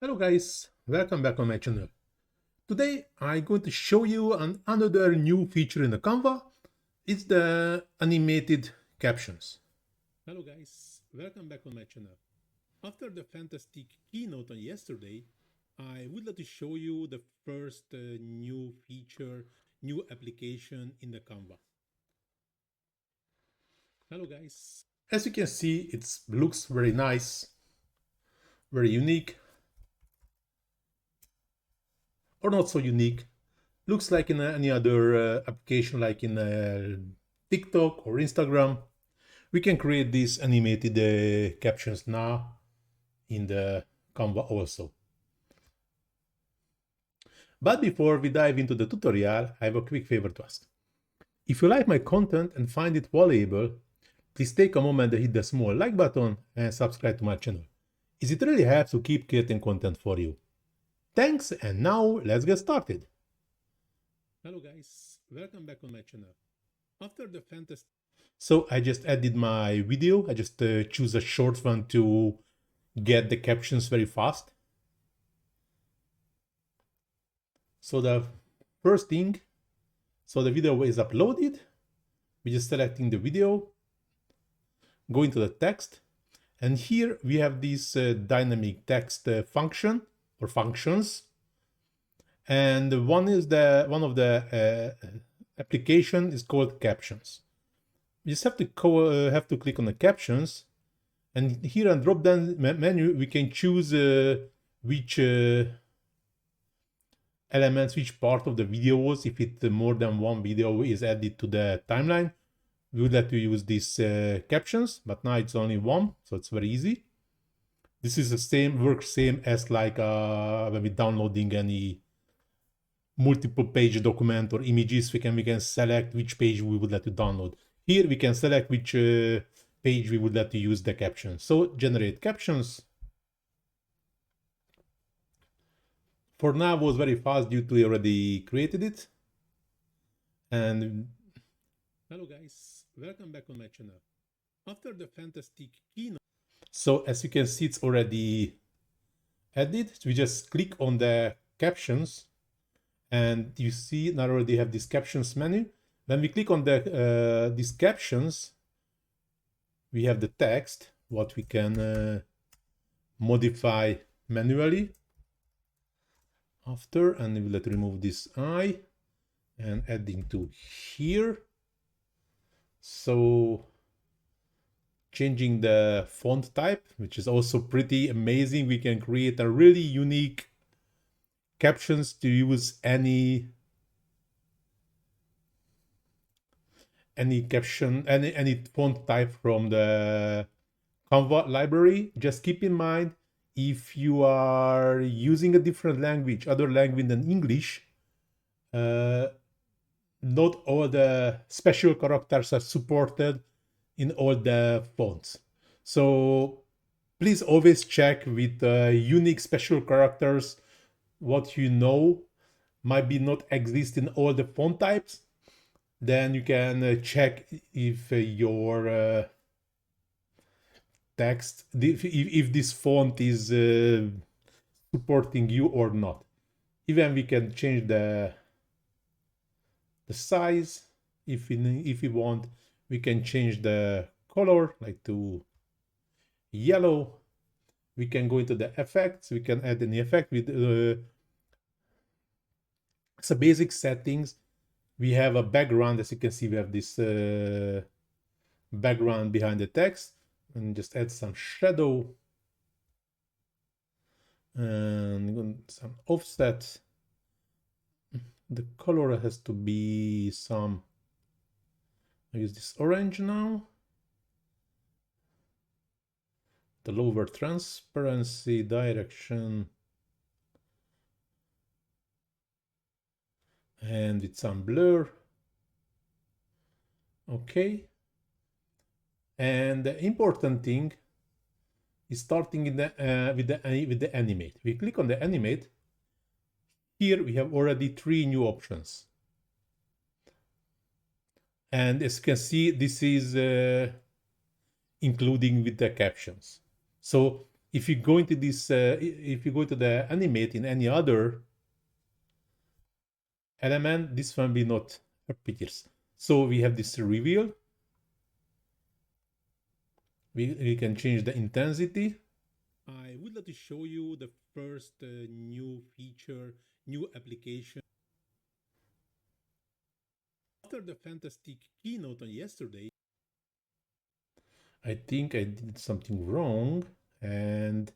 Hello guys, welcome back on my channel. Today I'm going to show you another new feature in the Canva. It's the animated captions. Hello guys, welcome back on my channel. After the fantastic keynote on yesterday, I would like to show you the first new feature, new application in the Canva. Hello guys. As you can see, it looks very nice, very unique, or not so unique. Looks like in any other application, like in TikTok or Instagram. We can create these animated captions now in the Canva also. But before we dive into the tutorial, I have a quick favor to ask. If you like my content and find it valuable, please take a moment to hit the small like button and subscribe to my channel, as it really helps to keep creating content for you. Thanks, and now let's get started. Hello guys, welcome back on my channel. After the fantasy, so I just added my video. I just choose a short one to get the captions very fast. So the first thing, so the video is uploaded. We're just selecting the video, go into the text, and here we have this dynamic text function or functions. And one of the application is called captions. You just have to click on the captions, and here on drop down menu we can choose which elements, which part of the videos, if it more than one video is added to the timeline, we would like to use these captions, but now it's only one, so it's very easy. This is the same, works same as like when we're downloading any multiple page document or images. We can select which page we would like to download. Here we can select which page we would like to use the captions. So generate captions. For now, it was very fast due to we already created it. And hello guys, welcome back on my channel. After the fantastic keynote, so as you can see, it's already added. So we just click on the captions, and you see now already have this captions menu. When we click on the these captions, we have the text, what we can modify manually after, and we will let remove this I and adding to here. So changing the font type, which is also pretty amazing. We can create a really unique captions to use any caption, any font type from the Canva library. Just keep in mind, if you are using a different language, other language than English, not all the special characters are supported in all the fonts. So please always check with unique special characters. What you know might be not exist in all the font types. Then you can check if your text, if this font is supporting you or not. Even we can change the size if we want. We can change the color like to yellow. We can go into the effects. We can add any effect with some basic settings. We have a background. As you can see, we have this background behind the text, and just add some shadow and some offset. The color has to be some, I use this orange now. The lower transparency direction, and with some blur. Okay. And the important thing is starting in the with the animate. We click on the animate. Here we have already 3 new options. And as you can see, this is including with the captions. So if you go into this, if you go to the animate in any other element, this one will not appears. So we have this reveal. We can change the intensity. I would like to show you the first new feature, new application. After the fantastic keynote on yesterday, I think I did something wrong, and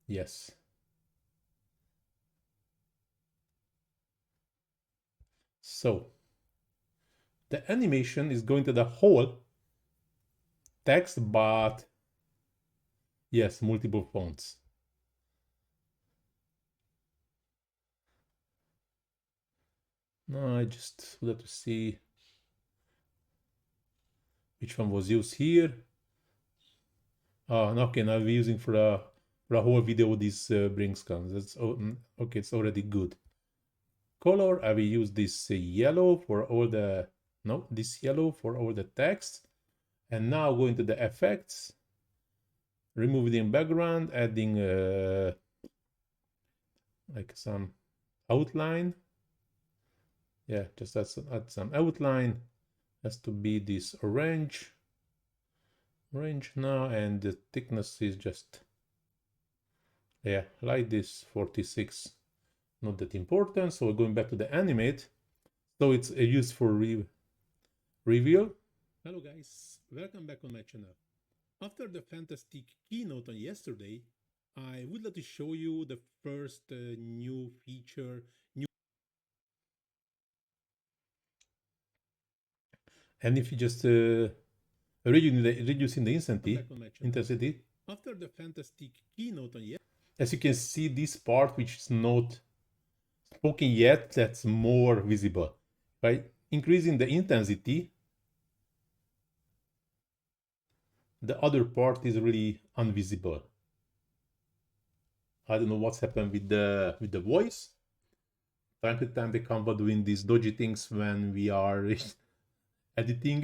yes. So the animation is going to the whole text, but yes, multiple fonts. No, I just would have to see which one was used here. Oh, okay, now we're using for a whole video this brings comes. That's okay, it's already good. Color, I will use this yellow for all the, no, this yellow for all the text. And now go into the effects, remove the background, adding like some outline. Yeah, just add some outline. Has to be this orange now, and the thickness is just, yeah, like this, 46. Not that important. So going back to the animate, so it's a use for reveal. Hello guys, welcome back on my channel. After the fantastic keynote on yesterday, I would like to show you the first new feature, and if you just reducing the intensity. After the fantastic keynote on yesterday, as you can see, this part which is not spoken yet, that's more visible. By increasing the intensity, the other part is really invisible. I don't know what's happened with the voice. Time to time the Canva doing these dodgy things when we are editing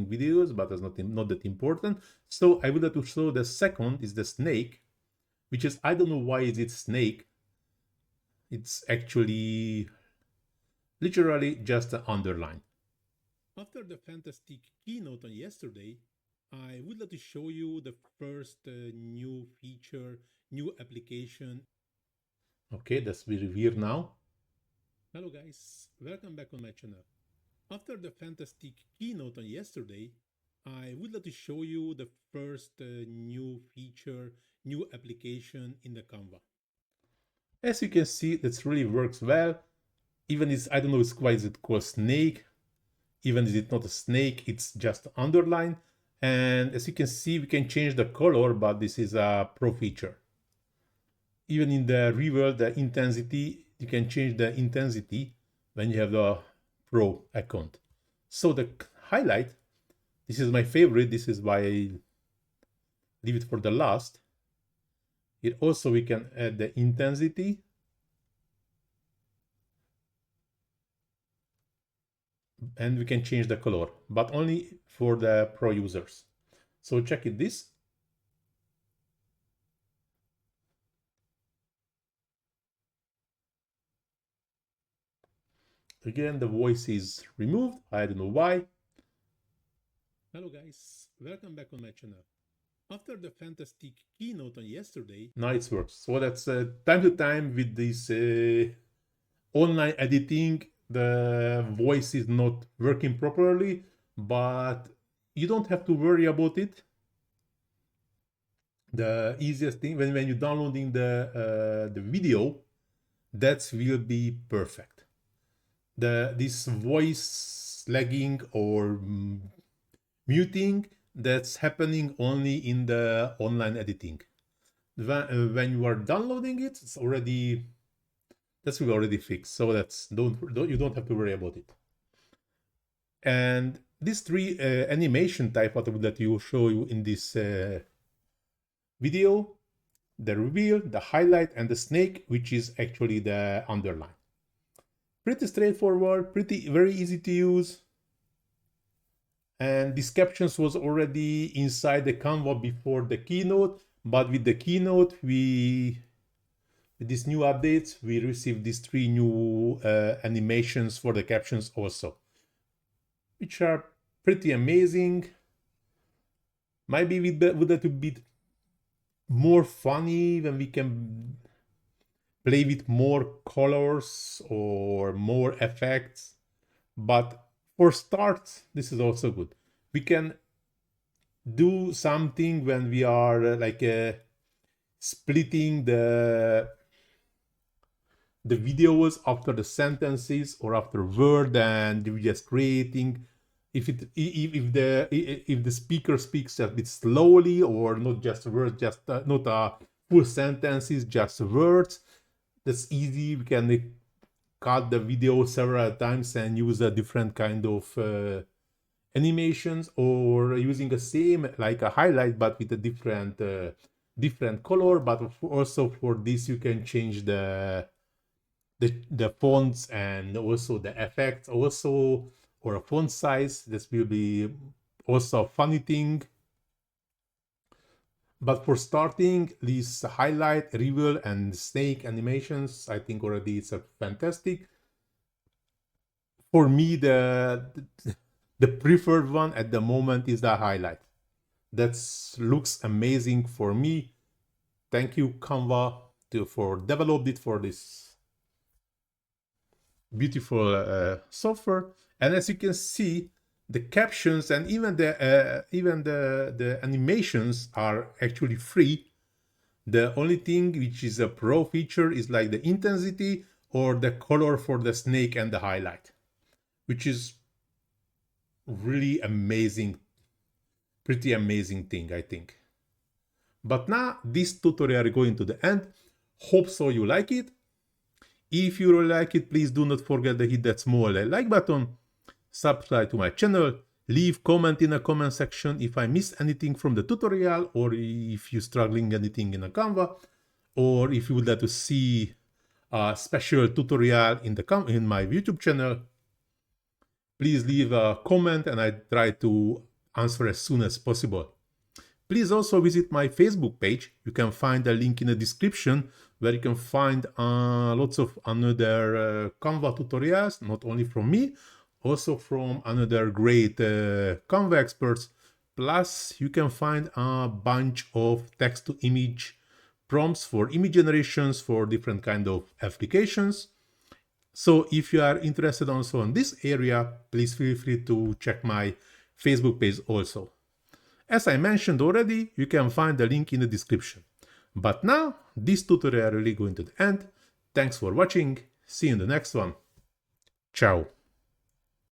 videos, but that's not that important. So I would like to show the second is the snake, which is, I don't know why is it snake. It's actually literally just an underline. After the fantastic keynote on yesterday, I would like to show you the first new feature, new application. Okay, that's very weird now. Hello guys, welcome back on my channel. After the fantastic keynote on yesterday, I would like to show you the first new feature, new application in the Canva. As you can see, that really works well. Even is, I don't know why is it called snake. Even if it's not a snake, it's just underline. And as you can see, we can change the color, but this is a pro feature. Even in the reveal, the intensity, you can change the intensity when you have the pro account. So the highlight, this is my favorite. This is why I leave it for the last. Here also we can add the intensity. And we can change the color, but only for the pro users. So check it this. Again, the voice is removed. I don't know why. Hello guys, welcome back on my channel. After the fantastic keynote on yesterday, now it works. So that's time to time with this online editing, the voice is not working properly, but you don't have to worry about it. The easiest thing when you're downloading the video, that will be perfect. This voice lagging or muting, that's happening only in the online editing. When you are downloading it, it's already, that's already fixed. So that's you don't have to worry about it. And these three animation type that you show you in this video, the reveal, the highlight, and the snake, which is actually the underline. Pretty straightforward, very easy to use. And these captions was already inside the Canva before the keynote, But with the Keynote, with these new updates, we received these 3 new animations for the captions also, which are pretty amazing. Maybe would that be more funny when we can play with more colors or more effects. But for start, this is also good. We can do something when we are splitting the videos after the sentences or after word, and we just creating if the speaker speaks a bit slowly, or not just words, just not a full sentences, just words. That's easy. We can cut the video several times and use a different kind of animations, or using the same like a highlight but with a different color. But also for this you can change the fonts and also the effects also, or a font size. This will be also a funny thing. But for starting, these highlight, reveal, and snake animations, I think already it's a fantastic. For me, the preferred one at the moment is the highlight. That looks amazing for me. Thank you, Canva, for developed it for this beautiful software. And as you can see, the captions and even the animations are actually free. The only thing which is a pro feature is like the intensity or the color for the snake and the highlight, which is really amazing, pretty amazing thing, I think. But now this tutorial is going to the end. Hope so you like it. If you really like it, please do not forget to hit that small like button, subscribe to my channel, leave comment in the comment section if I missed anything from the tutorial, or if you're struggling anything in a Canva, or if you would like to see a special tutorial in my YouTube channel. Please leave a comment and I try to answer as soon as possible. Please also visit my Facebook page. You can find a link in the description where you can find lots of another Canva tutorials, not only from me, also from another great Canva experts. Plus, you can find a bunch of text-to-image prompts for image generations for different kind of applications. So if you are interested also in this area, please feel free to check my Facebook page also. As I mentioned already, you can find the link in the description. But now, this tutorial really going to the end. Thanks for watching. See you in the next one. Ciao.